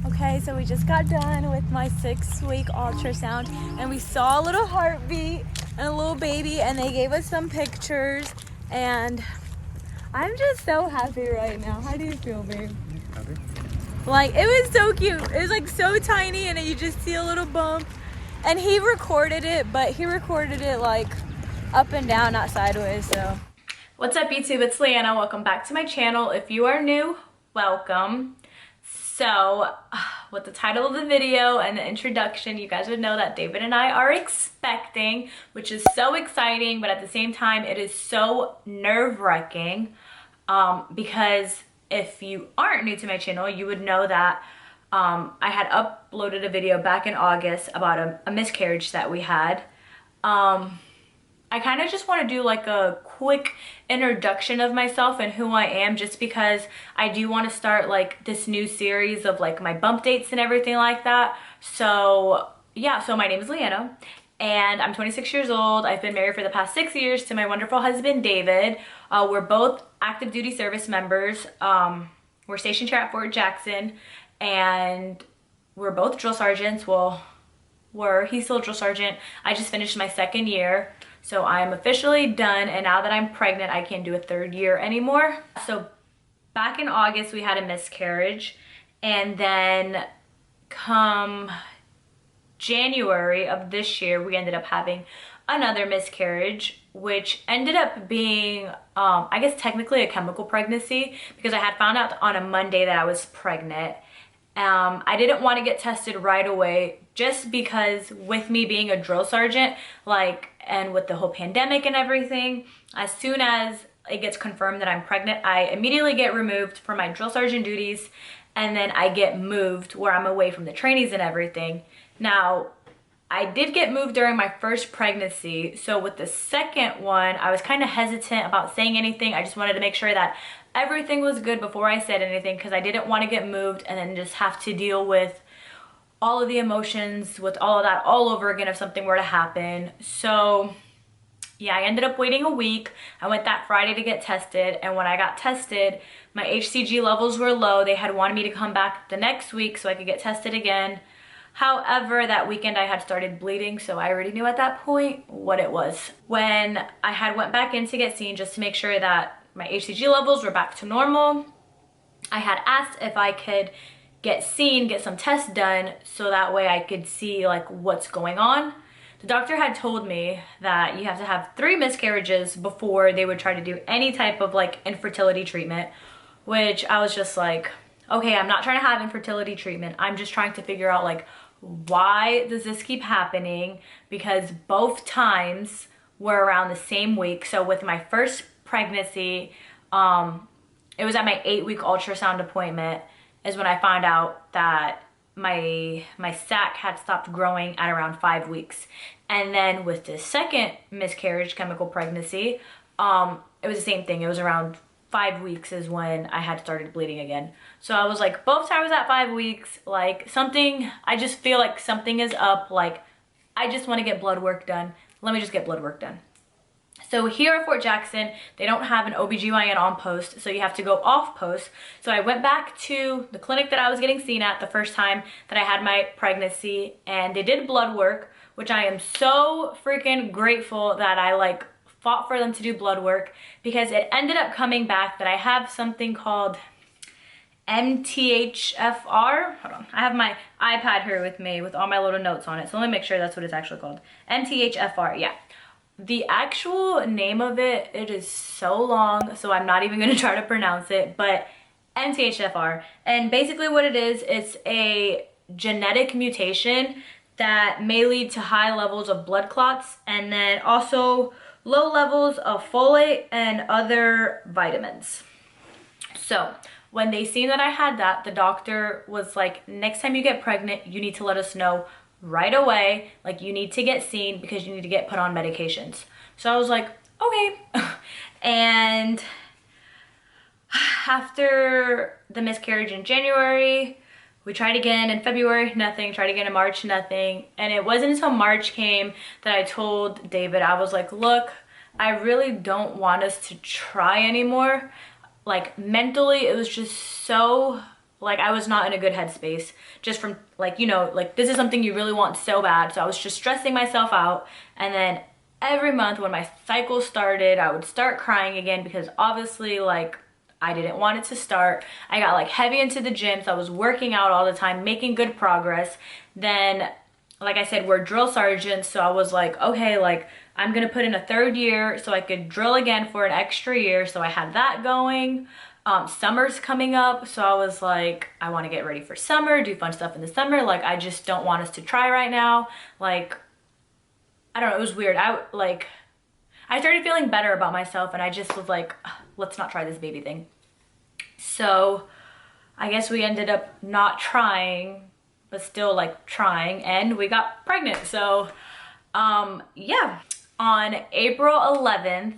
Okay, so we just got done with my 6-week ultrasound and we saw a little heartbeat and a little baby and they gave us some pictures and I'm just so happy right now. How do you feel, babe? Happy? Like, it was so cute. It was like so tiny and you just see a little bump. And he recorded it, but he recorded it like up and down, not sideways, so. What's up, YouTube? It's Leeanna. Welcome back to my channel. If you are new, welcome. So, with the title of the video and the introduction, you guys would know that David and I are expecting, which is so exciting, but at the same time, it is so nerve-wracking because if you aren't new to my channel, you would know that I had uploaded a video back in August about a miscarriage that we had. I kind of just want to do like a quick introduction of myself and who I am, just because I do want to start like this new series of like my bump dates and everything like that. So yeah, so my name is Leeanna and I'm 26 years old. I've been married for the past 6 years to my wonderful husband, David. We're both active duty service members. We're stationed here at Fort Jackson and we're both drill sergeants. Well, he's still a drill sergeant. I just finished my 2nd year. So I'm officially done, and now that I'm pregnant, I can't do a 3rd year anymore. So back in August, we had a miscarriage, and then come January of this year, we ended up having another miscarriage, which ended up being, I guess technically a chemical pregnancy, because I had found out on a Monday that I was pregnant. I didn't want to get tested right away just because with me being a drill sergeant, and with the whole pandemic and everything, as soon as it gets confirmed that I'm pregnant, I immediately get removed from my drill sergeant duties and then I get moved where I'm away from the trainees and everything. Now, I did get moved during my first pregnancy, so with the second one, I was kind of hesitant about saying anything. I just wanted to make sure that everything was good before I said anything because I didn't want to get moved and then just have to deal with all of the emotions with all of that all over again if something were to happen. So yeah, I ended up waiting a week. I went that Friday to get tested, and when I got tested, my HCG levels were low. They had wanted me to come back the next week so I could get tested again. However, that weekend I had started bleeding, so I already knew at that point what it was. When I had went back in to get seen just to make sure that my HCG levels were back to normal, I had asked if I could get some tests done so that way I could see like what's going on. The doctor had told me that you have to have 3 miscarriages before they would try to do any type of like infertility treatment, which I was just like, okay, I'm not trying to have infertility treatment. I'm just trying to figure out like, why does this keep happening? Because both times were around the same week. So with my first pregnancy, it was at my 8-week ultrasound appointment is when I found out that my sac had stopped growing at around 5 weeks. And then with the second miscarriage, chemical pregnancy, it was the same thing. It was around 5 weeks is when I had started bleeding again. So I was like, both times at 5 weeks, like I just feel like something is up. Like, I just want to get blood work done. Let me just get blood work done. So here at Fort Jackson, they don't have an OBGYN on post, so you have to go off post. So I went back to the clinic that I was getting seen at the first time that I had my pregnancy, and they did blood work, which I am so freaking grateful that I like fought for them to do blood work, because it ended up coming back that I have something called MTHFR. Hold on, I have my iPad here with me with all my little notes on it, so let me make sure that's what it's actually called. MTHFR, yeah. The actual name of it is so long, so I'm not even going to try to pronounce it, but MTHFR. And basically what it is, it's a genetic mutation that may lead to high levels of blood clots and then also low levels of folate and other vitamins. So when they seen that I had that, the doctor was like, next time you get pregnant, you need to let us know right away. Like, you need to get seen because you need to get put on medications. So I was like, okay. And after the miscarriage in January, we tried again in February, nothing. Tried again in March, nothing. And it wasn't until March came that I told David, I was like, look, I really don't want us to try anymore. Like, mentally, it was just so Like I was not in a good headspace just from like, you know, like this is something you really want so bad. So I was just stressing myself out. And then every month when my cycle started, I would start crying again because obviously like I didn't want it to start. I got like heavy into the gym, so I was working out all the time, making good progress. Then, like I said, we're drill sergeants, so I was like, okay, like I'm gonna put in a 3rd year so I could drill again for an extra year. So I had that going. Summer's coming up, so I was like, I want to get ready for summer, do fun stuff in the summer. Like I just don't want us to try right now. Like I don't know, it was weird. I started feeling better about myself and I just was like, let's not try this baby thing. So I guess we ended up not trying, but still like trying, and we got pregnant. So yeah, on April 11th,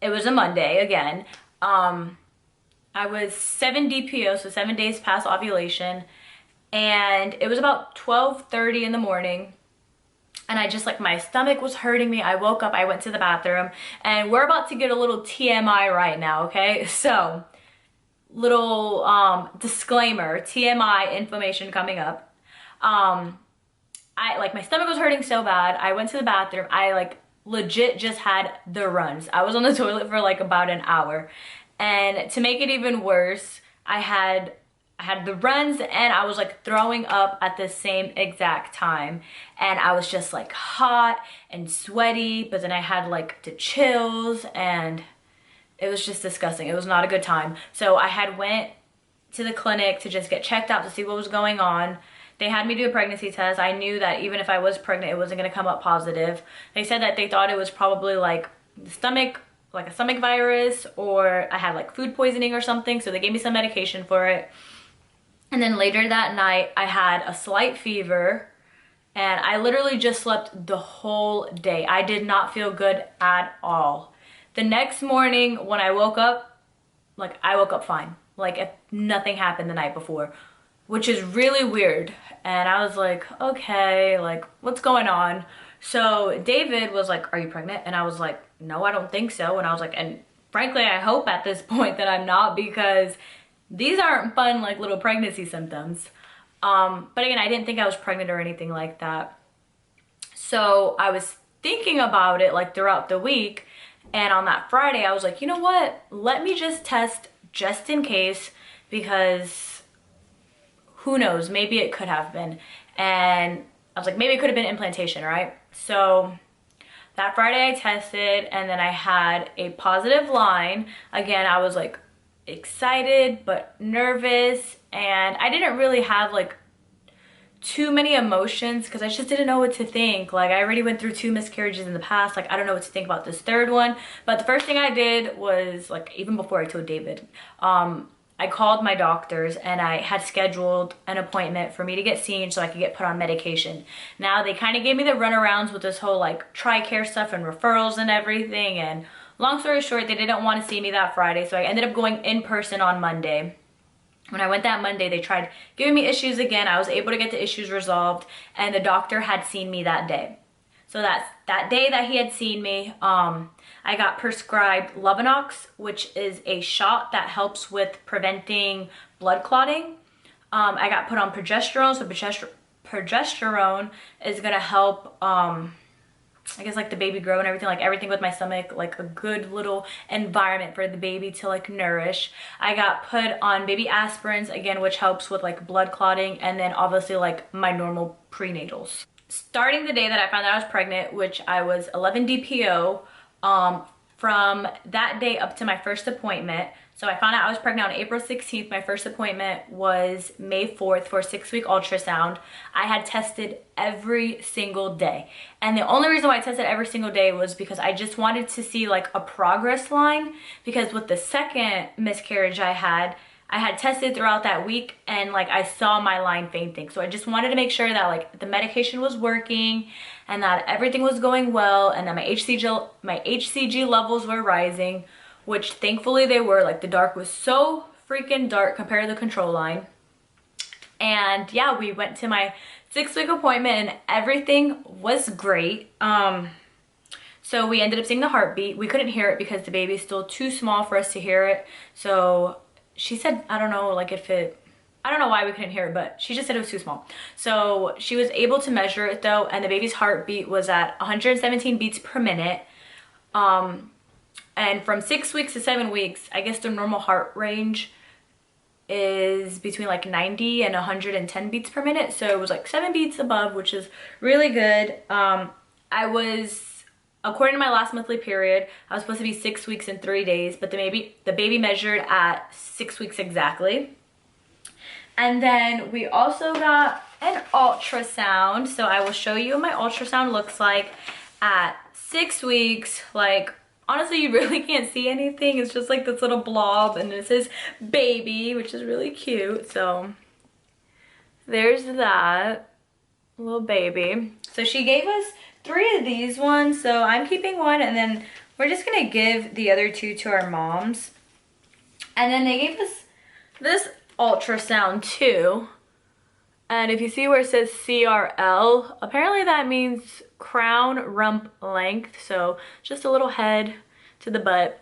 it was a Monday again. I was 7 DPO, so 7 days past ovulation, and it was about 12:30 in the morning. And I just like, my stomach was hurting me. I woke up, I went to the bathroom, and we're about to get a little TMI right now, okay? So, little disclaimer, TMI information coming up. My stomach was hurting so bad. I went to the bathroom. I like legit just had the runs. I was on the toilet for like about an hour. And to make it even worse, I had the runs and I was like throwing up at the same exact time, and I was just like hot and sweaty, but then I had like the chills and it was just disgusting. It was not a good time. So I had went to the clinic to just get checked out to see what was going on. They had me do a pregnancy test. I knew that even if I was pregnant, it wasn't gonna come up positive. They said that they thought it was probably like the stomach, like a stomach virus, or I had like food poisoning or something. So they gave me some medication for it. And then later that night, I had a slight fever, and I literally just slept the whole day. I did not feel good at all. The next morning when I woke up, like I woke up fine. Like if nothing happened the night before, which is really weird. And I was like, okay, like what's going on? So David was like, are you pregnant? And I was like, no, I don't think so. And I was like, and frankly, I hope at this point that I'm not, because these aren't fun, like little pregnancy symptoms. But again, I didn't think I was pregnant or anything like that. So I was thinking about it like throughout the week. And on that Friday, I was like, you know what? Let me just test just in case, because who knows? Maybe it could have been. And I was like, maybe it could have been implantation, right? So that Friday I tested, and then I had a positive line. Again, I was like excited but nervous, and I didn't really have like too many emotions because I just didn't know what to think. Like I already went through 2 miscarriages in the past. Like I don't know what to think about this 3rd one. But the first thing I did was, like, even before I told David, I called my doctors and I had scheduled an appointment for me to get seen so I could get put on medication. Now they kind of gave me the runarounds with this whole like TRICARE stuff and referrals and everything, and long story short, they didn't want to see me that Friday, so I ended up going in person on Monday. When I went that Monday, they tried giving me issues again. I was able to get the issues resolved, and the doctor had seen me that day. So that day that he had seen me, I got prescribed Lovenox, which is a shot that helps with preventing blood clotting. I got put on progesterone, so progesterone is gonna help, I guess like the baby grow and everything with my stomach, like a good little environment for the baby to like nourish. I got put on baby aspirins again, which helps with like blood clotting, and then obviously like my normal prenatals. Starting the day that I found out I was pregnant, which I was 11 DPO, from that day up to my first appointment. So I found out I was pregnant on April 16th. My first appointment was May 4th for a 6-week ultrasound. I had tested every single day. And the only reason why I tested every single day was because I just wanted to see like a progress line, because with the second miscarriage I had tested throughout that week and like I saw my line fainting. So I just wanted to make sure that like the medication was working and that everything was going well, and that my HCG levels were rising, which thankfully they were. Like the dark was so freaking dark compared to the control line. And yeah, we went to my 6-week appointment and everything was great. So we ended up seeing the heartbeat. We couldn't hear it because the baby's still too small for us to hear it. So she said, I don't know, like if it, I don't know why we couldn't hear it, but she just said it was too small. So she was able to measure it though, and the baby's heartbeat was at 117 beats per minute. And from 6 weeks to 7 weeks, I guess the normal heart range is between like 90 and 110 beats per minute. So it was like 7 beats above, which is really good. I was, according to my last monthly period, I was supposed to be 6 weeks and 3 days, but the baby measured at 6 weeks exactly. And then we also got an ultrasound. So I will show you what my ultrasound looks like at 6 weeks. Like, honestly, you really can't see anything. It's just like this little blob, and it says baby, which is really cute. So there's that little baby. So she gave us 3 of these ones. So I'm keeping one, and then we're just gonna give the other 2 to our moms. And then they gave us this ultrasound too. And if you see where it says CRL, apparently that means crown rump length. So just a little head to the butt.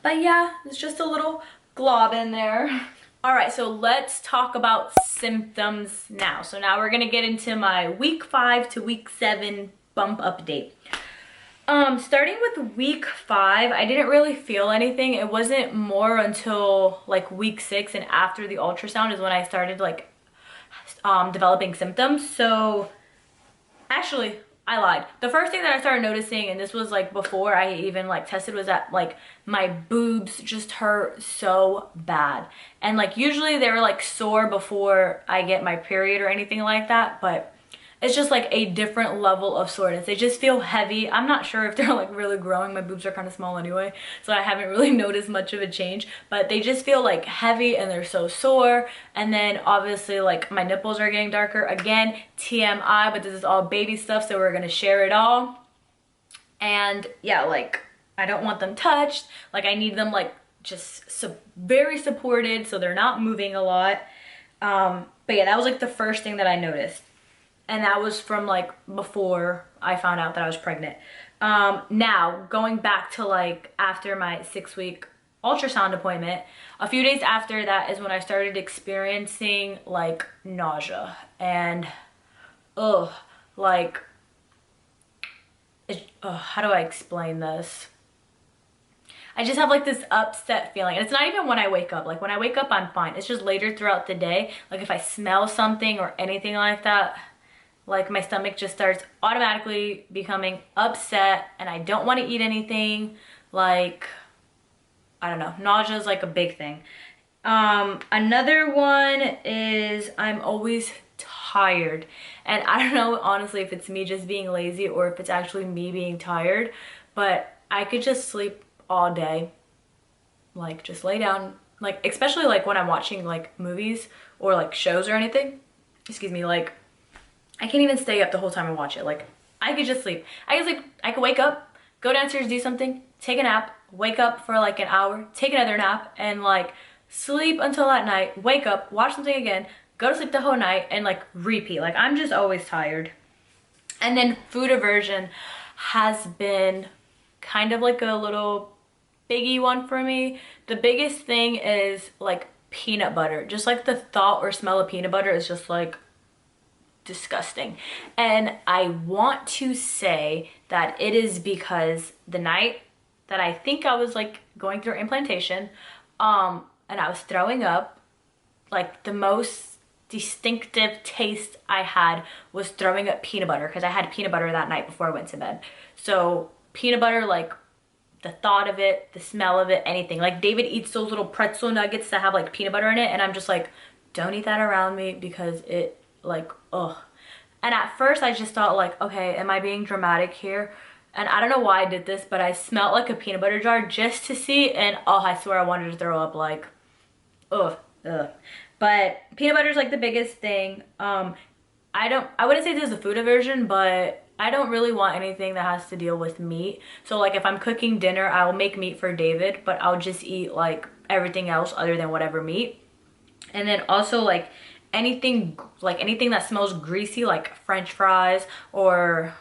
But yeah, it's just a little glob in there. All right, so let's talk about symptoms now. So now we're gonna get into my week 5 to week 7 bump update. Starting with week 5, I didn't really feel anything. It wasn't more until like week 6 and after the ultrasound is when I started like developing symptoms. So actually, I lied. The first thing that I started noticing, and this was like before I even like tested, was that like my boobs just hurt so bad. And like usually they were like sore before I get my period or anything like that, but it's just like a different level of soreness. They just feel heavy. I'm not sure if they're like really growing. My boobs are kind of small anyway, so I haven't really noticed much of a change, but they just feel like heavy and they're so sore. And then obviously like my nipples are getting darker. Again, TMI, but this is all baby stuff, so we're gonna share it all. And yeah, like I don't want them touched. Like I need them like just very supported so they're not moving a lot. But yeah, that was like the first thing that I noticed. And that was from like before I found out that I was pregnant. Now, going back to like after my 6-week ultrasound appointment, a few days after that is when I started experiencing like nausea. And like, how do I explain this? I just have like this upset feeling. And it's not even when I wake up. Like when I wake up, I'm fine. It's just later throughout the day. Like if I smell something or anything like that, like my stomach just starts automatically becoming upset and I don't want to eat anything. Like, I don't know, nausea is like a big thing. Another one is I'm always tired. And I don't know, honestly, if it's me just being lazy or if it's actually me being tired, but I could just sleep all day. Like just lay down, like especially like when I'm watching like movies or like shows or anything. Excuse me, like I can't even stay up the whole time and watch it. Like I could just sleep. I could wake up, go downstairs, do something, take a nap, wake up for like an hour, take another nap, and like sleep until that night, wake up, watch something again, go to sleep the whole night, and like repeat. Like I'm just always tired. And then food aversion has been kind of like a little biggie one for me. The biggest thing is like peanut butter. Just like the thought or smell of peanut butter is just like disgusting. And I want to say that it is because the night that I think I was like going through implantation and I was throwing up, like the most distinctive taste I had was throwing up peanut butter, because I had peanut butter that night before I went to bed. So peanut butter, like the thought of it, the smell of it, anything. Like David eats those little pretzel nuggets that have like peanut butter in it, and I'm just like, don't eat that around me, because it like, ugh. And at first I just thought like, okay, am I being dramatic here? And I don't know why I did this, but I smelled like a peanut butter jar just to see, and oh, I swear I wanted to throw up. Like, ugh. But peanut butter is like the biggest thing. I wouldn't say this is a food aversion, but I don't really want anything that has to deal with meat. So like if I'm cooking dinner, I will make meat for David, but I'll just eat like everything else other than whatever meat. And then also like anything that smells greasy, like French fries or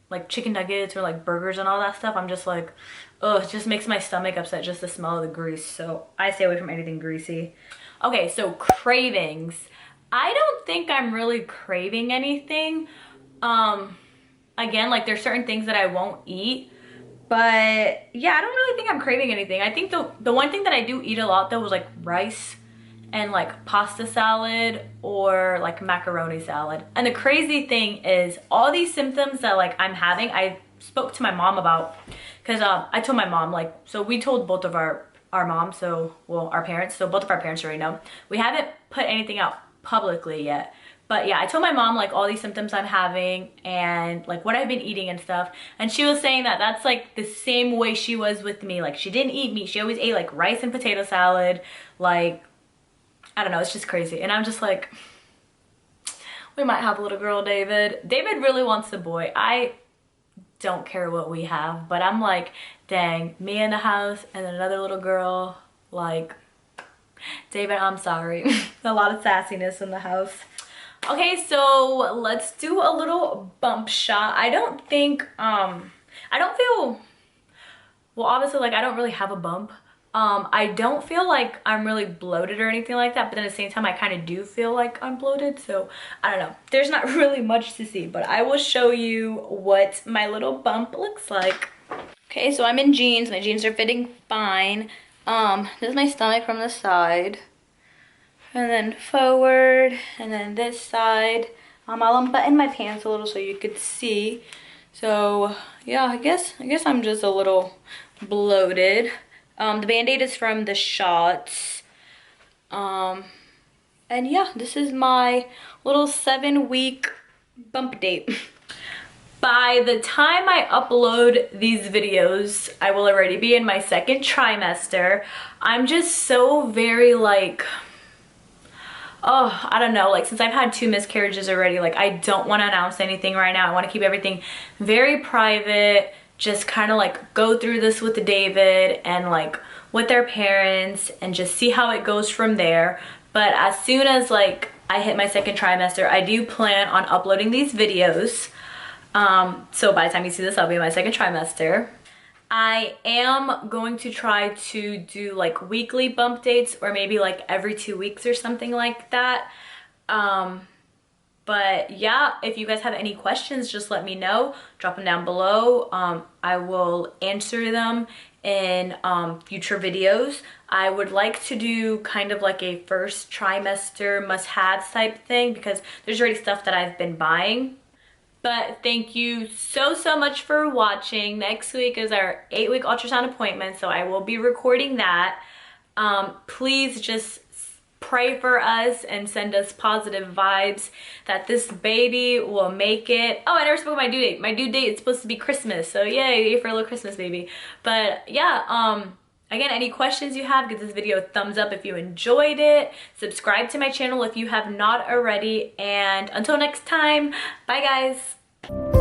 like chicken nuggets or like burgers and all that stuff, I'm just like, ugh, it just makes my stomach upset just the smell of the grease. So I stay away from anything greasy. Okay, so cravings. I don't think I'm really craving anything. Again, like there's certain things that I won't eat. But yeah, I don't really think I'm craving anything. I think the one thing that I do eat a lot though was like rice and like pasta salad or like macaroni salad. And the crazy thing is all these symptoms that like I'm having, I spoke to my mom about, because I told my mom, like, so we told both of our moms, so, well, our parents, so both of our parents already know. We haven't put anything out publicly yet. But yeah, I told my mom like all these symptoms I'm having and like what I've been eating and stuff. And she was saying that that's like the same way she was with me. Like she didn't eat meat. She always ate like rice and potato salad. Like, I don't know, it's just crazy. And I'm just like, we might have a little girl, David. David really wants a boy. I don't care what we have, but I'm like, dang, me in the house and then another little girl, like, David, I'm sorry. A lot of sassiness in the house. Okay, so let's do a little bump shot. I don't think, I don't feel, well, obviously, like, I don't really have a bump. I don't feel like I'm really bloated or anything like that, but then at the same time, I kind of do feel like I'm bloated, so I don't know. There's not really much to see, but I will show you what my little bump looks like. Okay, so I'm in jeans. My jeans are fitting fine. This is my stomach from the side. And then forward, and then this side. I'll unbutton my pants a little so you could see. So yeah, I guess I'm just a little bloated. The Band-Aid is from the shots. And yeah, this is my little 7-week bump date. By the time I upload these videos, I will already be in my 2nd trimester. I'm just so very like, oh, I don't know, like since I've had 2 miscarriages already, like I don't want to announce anything right now. I want to keep everything very private, just kind of like go through this with David and like with their parents and just see how it goes from there. But as soon as like I hit my 2nd trimester, I do plan on uploading these videos. So by the time you see this, I'll be in my 2nd trimester. I am going to try to do like weekly bump dates or maybe like every 2 weeks or something like that. But yeah, if you guys have any questions, just let me know. Drop them down below. I will answer them in future videos. I would like to do kind of like a 1st trimester must-have type thing because there's already stuff that I've been buying. But thank you so much for watching. Next week is our 8-week ultrasound appointment, so I will be recording that. Please just pray for us and send us positive vibes that this baby will make it. Oh, I never spoke about my due date. My due date is supposed to be Christmas, so yay for a little Christmas baby. But yeah, again, any questions you have, give this video a thumbs up if you enjoyed it. Subscribe to my channel if you have not already. And until next time, bye guys.